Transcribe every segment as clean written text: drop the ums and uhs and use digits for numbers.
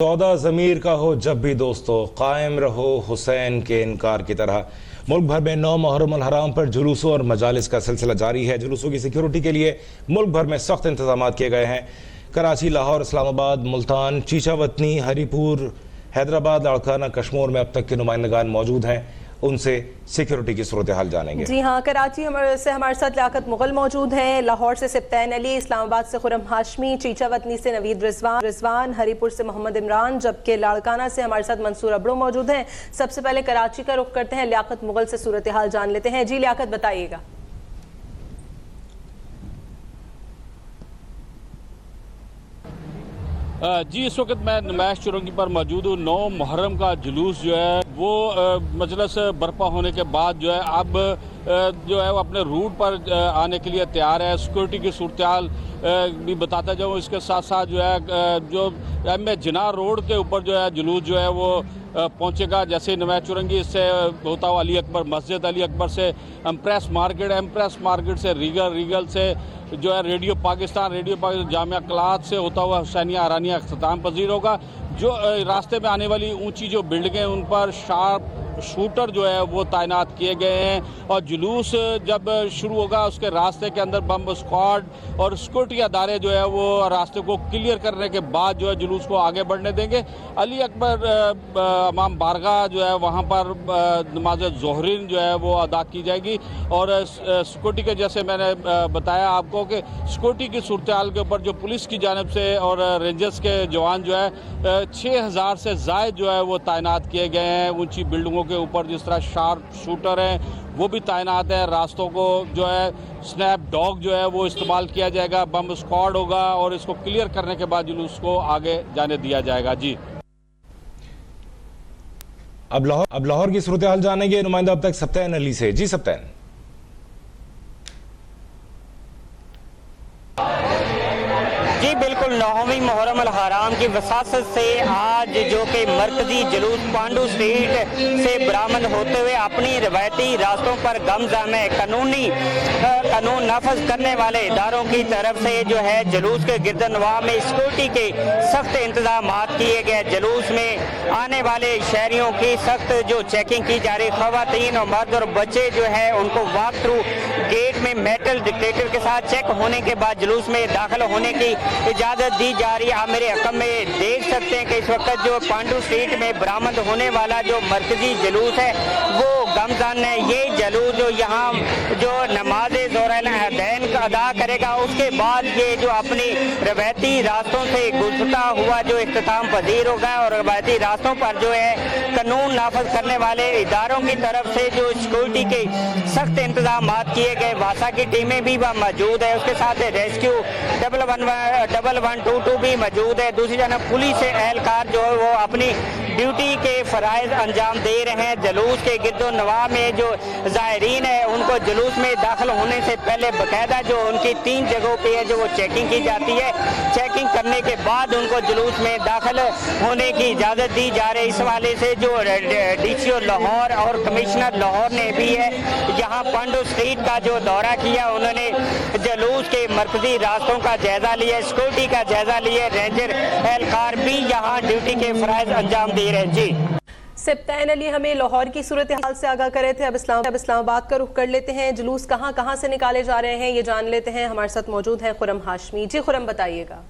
सौदा ज़मीर का हो जब भी दोस्तों, कायम रहो हुसैन के इनकार की तरह। मुल्क भर में 9 मुहर्रम अल हराम पर जुलूसों और मजालिस का सिलसिला जारी है। जुलूसों की सिक्योरिटी के लिए मुल्क भर में सख्त इंतजाम किए गए हैं। कराची, लाहौर, इस्लामाबाद, मुल्तान, चीचावतनी, हरीपुर, हैदराबाद, लाड़काना, कश्मीर में अब तक के नुमाइंदगान मौजूद हैं। उनसे सिक्योरिटी की सूरत हाल जानेंगे। जी हाँ, कराची से हमारे साथ लियाकत मुगल मौजूद हैं, लाहौर से सिप्तैन अली, इस्लामाबाद से खुरम हाशमी, चीचावतनी से नवीद रिजवान, हरीपुर से मोहम्मद इमरान, जबकि लाड़काना से हमारे साथ मंसूर अबड़ो मौजूद हैं। सबसे पहले कराची का रुख करते हैं, लियाकत मुगल से सूरत हाल जान लेते हैं। जी लियाकत, बताइएगा। जी, इस वक्त मैं नुमाइश चौरंगी पर मौजूद हूँ। 9 मुहर्रम का जुलूस जो है वो मजलिस बर्पा होने के बाद जो है अब जो है वो अपने रूट पर आने के लिए तैयार है। सिक्योरिटी की सूरत हाल भी बताता जाऊँ। इसके साथ साथ जो है जो एम ए जिनाह रोड के ऊपर जो है जुलूस जो है वो पहुंचेगा। जैसे नुमाइश चौरंगी से होता हुआ अली अकबर मस्जिद, अली अकबर से एम्प्रेस मार्केट से रीगल से जो है रेडियो पाकिस्तान जामिया क्लाथ से होता हुआ हुसैनिया आरानिया अख्ताम पजीर होगा। जो रास्ते में आने वाली ऊंची जो बिल्डिंगें उन पर शार्प शूटर जो है वो तैनात किए गए हैं। और जुलूस जब शुरू होगा उसके रास्ते के अंदर बम स्क्वाड और सिक्योरिटी अदारे जो है वो रास्ते को क्लियर करने के बाद जो है जुलूस को आगे बढ़ने देंगे। अली अकबर इमाम बारगाह जो है वहाँ पर नमाज ज़ोहरीन जो है वो अदा की जाएगी। और सिक्योरिटी के जैसे मैंने बताया आपको कि सिक्योरिटी की सूरत हाल के ऊपर जो पुलिस की जानिब से और रेंजर्स के जवान जो है 6000 से ज़ायद जो है वो तैनात किए गए हैं। ऊंची बिल्डिंगों के ऊपर जिस तरह शार्प शूटर हैं वो भी तैनात है। रास्तों को जो है स्नैप डॉग जो है वो इस्तेमाल किया जाएगा, बम स्क्वाड होगा और इसको क्लियर करने के बाद जुलूस को आगे जाने दिया जाएगा। जी, अब लाहौर की सूरत हाल जानेंगे नुमाइंदा अब तक सिप्तैन अली से। जी सिप्तैन। जी बिल्कुल, 9वीं मुहर्रम अल हराम की वसासत से आज जो कि मरकजी जुलूस पांडू स्ट्रीट से बरामद होते हुए अपनी रवायती रास्तों पर गमजाम कानून नाफज करने वाले इदारों की तरफ से जो है जुलूस के गिरदनवाह में सिक्योरिटी के सख्त इंतजाम किए गए। जुलूस में आने वाले शहरियों की सख्त जो चेकिंग की जा रही, खवातीन और मर्द और बच्चे जो है उनको वॉक थ्रू गेट में मेटल डिटेक्टर के साथ चेक होने के बाद जुलूस में दाखिल होने की इजाजत दी जा रही है। आप मेरे हकम में देख सकते हैं कि इस वक्त जो पांडू स्ट्रीट में बरामद होने वाला जो मरकजी जुलूस है वो गमजान है। ये जुलूस जो यहाँ जो नमाज ज़ोहरैन अदा करेगा उसके बाद ये जो अपनी रवायती रास्तों से गुजरता हुआ जो इख्तिताम पजीर होगा। और रवायती रास्तों पर जो है कानून नाफज करने वाले इदारों की तरफ से जो सिक्योरिटी के सख्त इंतजाम किए गए, वासा की टीमें भी वह मौजूद है। उसके साथ रेस्क्यू 11122 भी मौजूद है। दूसरी जानब पुलिस एहलकार जो है वो अपनी ड्यूटी के फराइज अंजाम दे रहे हैं। जुलूस के गिरदो नवाह में जो ज़ायरीन है उनको जुलूस में दाखिल होने से पहले बाकायदा जो उनकी 3 जगहों पे है जो वो चेकिंग की जाती है। चेकिंग करने के बाद उनको जुलूस में दाखिल होने की इजाज़त दी जा रही है। इस हवाले से जो DCO लाहौर और कमिश्नर लाहौर ने भी है यहाँ पांडू स्ट्रीट का जो दौरा किया, उन्होंने जुलूस के मरकजी रास्तों का जायजा लिया, सिक्योरिटी का जायजा लिया। रेंजर एहलकार भी यहाँ ड्यूटी के फराइज अंजाम दे रहे हैं। जी सिप्तैन अली हमें लाहौर की सूरत हाल से आगाह करे थे। अब इस्लामाबाद का रुख कर लेते हैं। जुलूस कहाँ से निकाले जा रहे हैं ये जान लेते हैं। हमारे साथ मौजूद हैं खुरम हाशमी। जी खुरम, बताइएगा।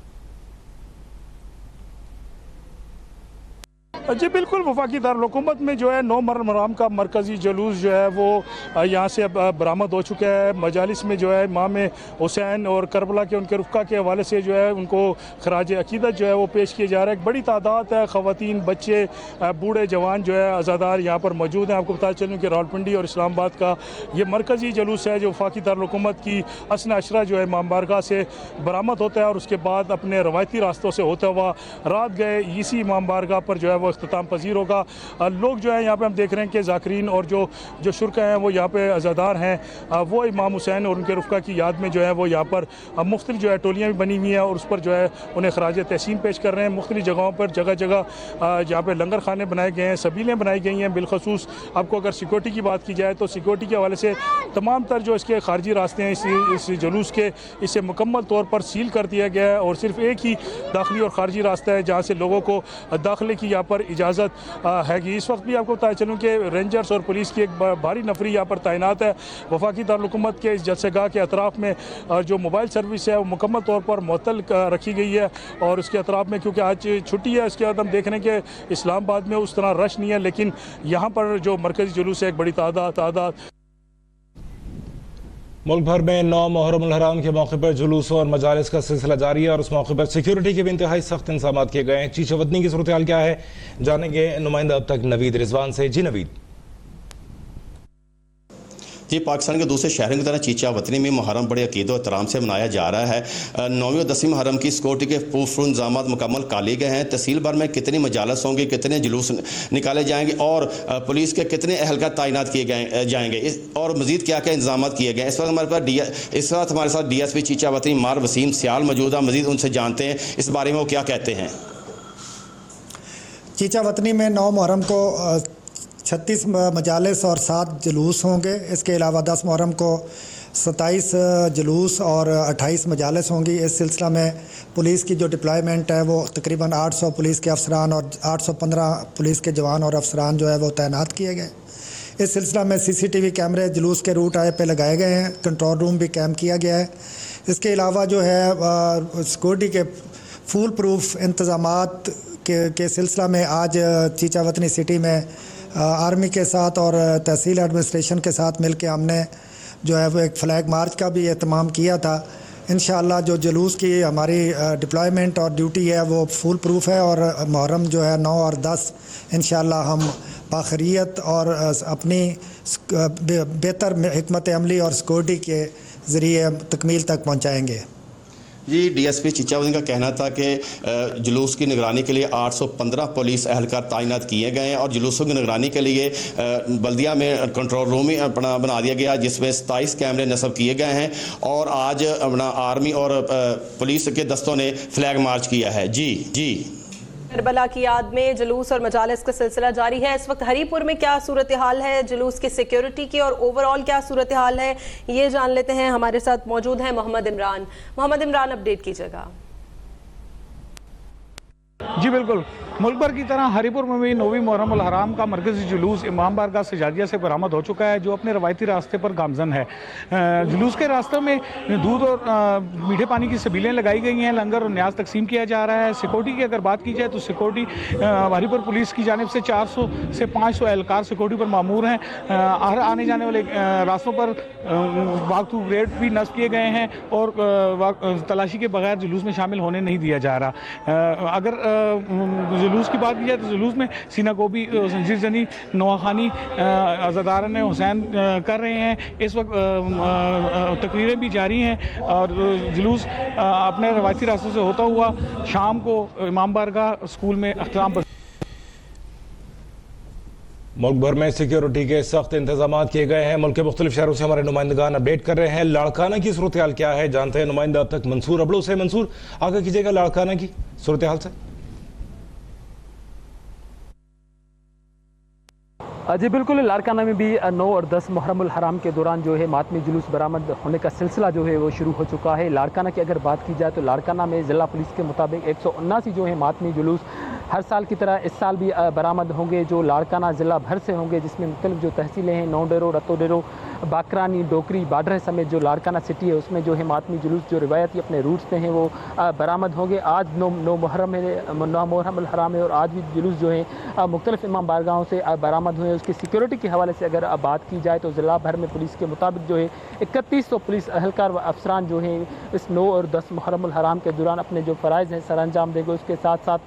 जी बिल्कुल, वफाकी दारुल-हुकूमत में जो है 9 मुहर्रम हराम का मरकज़ी जुलूस जो है वो यहाँ से बरामद हो चुका है। मजालिस में जो है इमाम हुसैन और करबला के उनके रुफ़क़ा के हवाले से जो है उनको खराज अक़ीदत जो है वो पेश किया जा रहा है। एक बड़ी तादाद है, ख़वातीन, बच्चे, बूढ़े, जवान जो है अज़ादार यहाँ पर मौजूद हैं। आपको बता चलूँ कि रावलपिंडी और इस्लामाबाद का ये मरकज़ी जुलूस है जो वफाकी दारुल-हुकूमत की हसन अशरा जो है इमाम बारगाह से बरामद होता है और उसके बाद अपने रवायती रास्तों से होता हुआ रात गए इसी इमाम बारगाह पर जो है वो वो अख्ताम पजीर होगा। लोग जो है यहाँ पे हम देख रहे हैं कि ज़ाकिरीन और जो शुरका हैं वो यहाँ पे अज़ादार हैं, वो इमाम हुसैन और उनके रुफ़का की याद में जो है वो यहाँ पर मुख्तलिफ जो है टोलियाँ भी बनी हुई हैं और उस पर जो है उन्हें खराज तहसीन पेश कर रहे हैं। मुख्तलिफ जगहों पर जगह जगह यहाँ पर लंगर खाने बनाए गए हैं, सबीलें बनाई गई हैं। बिलखसूस आपको अगर सिक्योरिटी की बात की जाए तो सिक्योरिटी के हवाले से तमाम तर जो इसके खारजी रास्ते हैं इस जुलूस के, इसे मुकम्मल तौर पर सील कर दिया गया है और सिर्फ एक ही दाखिली और खारजी रास्ता है जहाँ से लोगों को दाखिले की यहाँ पर इजाज़त हैगी। इस वक्त भी आपको बताया चलूँ कि रेंजर्स और पुलिस की एक भारी नफरी यहाँ पर तैनात है। वफाकी दारुल-हुकूमत के इस जलसेगाह के अतराफ़ में जो मोबाइल सर्विस है वो मुकम्मल तौर पर मुअत्तल रखी गई है और उसके अतराफ़ में क्योंकि आज छुट्टी है, उसके बाद हम देख रहे हैं कि इस्लामाबाद में उस तरह रश नहीं है, लेकिन यहाँ पर जो मरकज़ी जुलूस है एक बड़ी तादाद। मुल्क भर में 9 मुहर्रम उल हराम के मौके पर जुलूसों और मजालिस का सिलसिला जारी है और उस मौके पर सिक्योरिटी के भी इंतहाई सख्त इंतजाम किए गए हैं। चीचा वतनी की सूरत हाल क्या है, जानेंगे नुमाइंदा अब तक नवीद रिजवान से। जी नवीद। जी, पाकिस्तान के दूसरे शहरों की तरह चीचा वतनी में मुहर्रम बड़े अकीदो एहतराम से मनाया जा रहा है। 9वीं और 10वीं मुहर्रम की सिक्योरिटी के पुरअमन इंतजाम मुकम्मल कर लिए गए हैं। तहसील भर में कितनी मजालस होंगी, कितने जुलूस निकाले जाएंगे और पुलिस के कितने एहलकार तैनात किए जाएंगे और मजीद क्या क्या इंतजाम किए गए। इस वक्त हमारे साथ DSP चीचा वतनी मार वसीम सियाल मौजूद है। मजीद उनसे जानते हैं इस बारे में वो क्या कहते हैं। चीचा वतनी में 9 मुहर्रम को 36 मजालिस और 7 जुलूस होंगे। इसके अलावा 10 मुहर्रम को 27 जुलूस और 28 मजालिस होंगी। इस सिलसिला में पुलिस की जो डिप्लॉयमेंट है वो तकरीबन 800 पुलिस के अफसरान और 815 पुलिस के जवान और अफसरान जो है वो तैनात किए गए। इस सिलसिला में CCTV कैमरे जुलूस के रूट पे लगाए गए हैं, कंट्रोल रूम भी कैम्प किया गया है। इसके अलावा जो है सिक्योरिटी के फुल प्रूफ इंतज़ामात के सिलसिला में आज चीचा वतनी सिटी में आर्मी के साथ और तहसील एडमिनिस्ट्रेशन के साथ मिलकर हमने जो है वो एक फ्लैग मार्च का भी एहतमाम किया था। इंशाअल्लाह जो जुलूस की हमारी डिप्लॉयमेंट और ड्यूटी है वो फुल प्रूफ है और मुहर्रम जो है 9 और 10 इंशाअल्लाह हम बाखरियत और अपनी बेहतर हिकमत अमली और सिक्योरिटी के ज़रिए तकमील तक पहुँचाएँगे। जी, DSP चीचा वतनी का कहना था कि जुलूस की निगरानी के लिए 815 पुलिस एहलकार तैनात किए गए हैं और जुलूसों की निगरानी के लिए बल्दिया में कंट्रोल रूम ही अपना बना दिया गया जिसमें 27 कैमरे नस्ब किए गए हैं और आज अपना आर्मी और पुलिस के दस्तों ने फ्लैग मार्च किया है। जी करबला की याद में जुलूस और मजालिस का सिलसिला जारी है। इस वक्त हरीपुर में क्या सूरत हाल है, जुलूस की सिक्योरिटी की और ओवरऑल क्या सूरत हाल है, ये जान लेते हैं। हमारे साथ मौजूद हैं मोहम्मद इमरान, अपडेट कीजिएगा। जी बिल्कुल, मुल्क भर की तरह हरीपुर में भी 9वीं मुहर्रम उल हराम का मरकज़ी जुलूस इमाम बारगाह सजाजिया से बरामद हो चुका है जो अपने रवायती रास्ते पर गामजन है। जुलूस के रास्ते में दूध और मीठे पानी की सबीलें लगाई गई हैं, लंगर और न्याज तकसीम किया जा रहा है। सिक्योरिटी की अगर बात की जाए तो सिक्योरिटी हरीपुर पुलिस की जानिब से 400 से 500 एहलकार सिक्योरिटी पर मामूर हैं। हर आने जाने वाले रास्तों पर वाकू रेड भी नस्ब किए गए हैं और तलाशी के बगैर जुलूस में शामिल होने नहीं दिया जा रहा। अगर जुलूस की बात की जाए तो जुलूस में सीना गोभी, जंजीर जनी, नवाखानी अज़ादारान हुसैन कर रहे हैं। इस वक्त तकरीरें भी जारी हैं और जुलूस अपने रवायती रास्तों से होता हुआ शाम को इमाम बारगाह स्कूल में अख्ताम पर। मुल्क भर में सिक्योरिटी के सख्त इंतजाम किए गए हैं। मुल्क के मुख्तलिफ शहरों से हमारे नुमाइंदगान अपडेट कर रहे हैं। लाड़काना की सूरत हाल क्या है, जानते हैं नुमाइंदा अब तक मंसूर अबड़ू से। मंसूर, आगे कीजिएगा लाड़काना की सूरत हाल से। जी बिल्कुल, लाड़काना में भी 9 और 10 मुहर्रम उल हराम के दौरान जो है मातमी जुलूस बरामद होने का सिलसिला जो है वो शुरू हो चुका है। लाड़काना की अगर बात की जाए तो लाड़काना में ज़िला पुलिस के मुताबिक 179 जो है मातमी जुलूस हर साल की तरह इस साल भी बरामद होंगे जो लाड़काना ज़िला भर से होंगे, जिसमें मुख्तलिफ जो तहसीलें हैं, नौडेरो, रतोडेरो, बाकरानी, डोकरी, बाडर समेत जो लाड़काना सिटी है उसमें जो है मातमी जुलूस जो रिवायती अपने रूट्स पे हैं वो बरामद होंगे। आज 9 मुहर्रम उल हराम है और आज भी जुलूस जो है मुख्तलिफ इमाम बारगाहों से बरामद हुए। उसकी सिक्योरिटी के हवाले से अगर बात की जाए तो ज़िला भर में पुलिस के मुताबिक जो है 3100 पुलिस एहलकार व अफसरान जो हैं इस 9 और 10 मुहर्रम उल हराम के दौरान अपने जो फ़राइज़ हैं सर अंजाम देंगे। उसके साथ साथ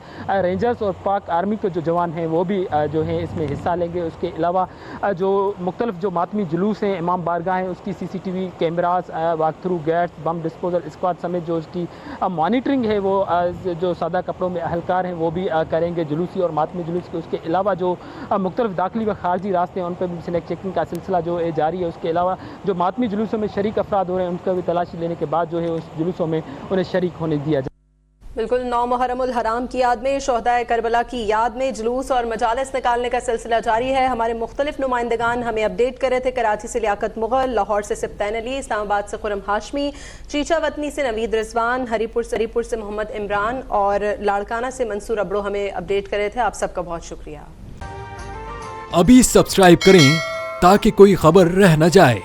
रेंजर्स और पाक आर्मी के जो जवान हैं वो भी जो हैं इसमें हिस्सा लेंगे। उसके अलावा जो मुख्तलिफ जो मातमी जुलूस हैं इमाम बारगाह है उसकी CCTV cameras, walk through gates, bomb disposal squad समेत जो उसकी मॉनिटरिंग है वो जो सादा कपड़ों में अहलकार हैं वो भी करेंगे जुलूसी और मातमी जुलूस के। उसके अलावा जो मुख्तलिफ दाखिली व खारजी रास्ते हैं उन पर भी स्नैक चेकिंग का सिलसिला जो है जारी है। उसके अलावा जो मातमी जुलूसों में शरीक अफराद हो रहे हैं उनका भी तलाशी लेने के बाद जो है उस जुलूसों में उन्हें शरीक होने दिया जाए। बिल्कुल 9 मुहर्रमुल हराम की याद में, शोहदाए करबला की याद में जुलूस और मजालिस निकालने का सिलसिला जारी है। हमारे मुख्तलिफ नुमाइंदगान हमें अपडेट कर रहे थे। कराची से लियाकत मुगल, लाहौर से सिब्तैन अली, इस्लामाबाद से खुरम हाशमी, चीचा वतनी से नवीद रिजवान, हरीपुर से मोहम्मद इमरान और लाड़काना से मंसूर अबड़ो हमें अपडेट कर रहे थे। आप सबका बहुत शुक्रिया। अभी सब्सक्राइब करें ताकि कोई खबर रह न जाए।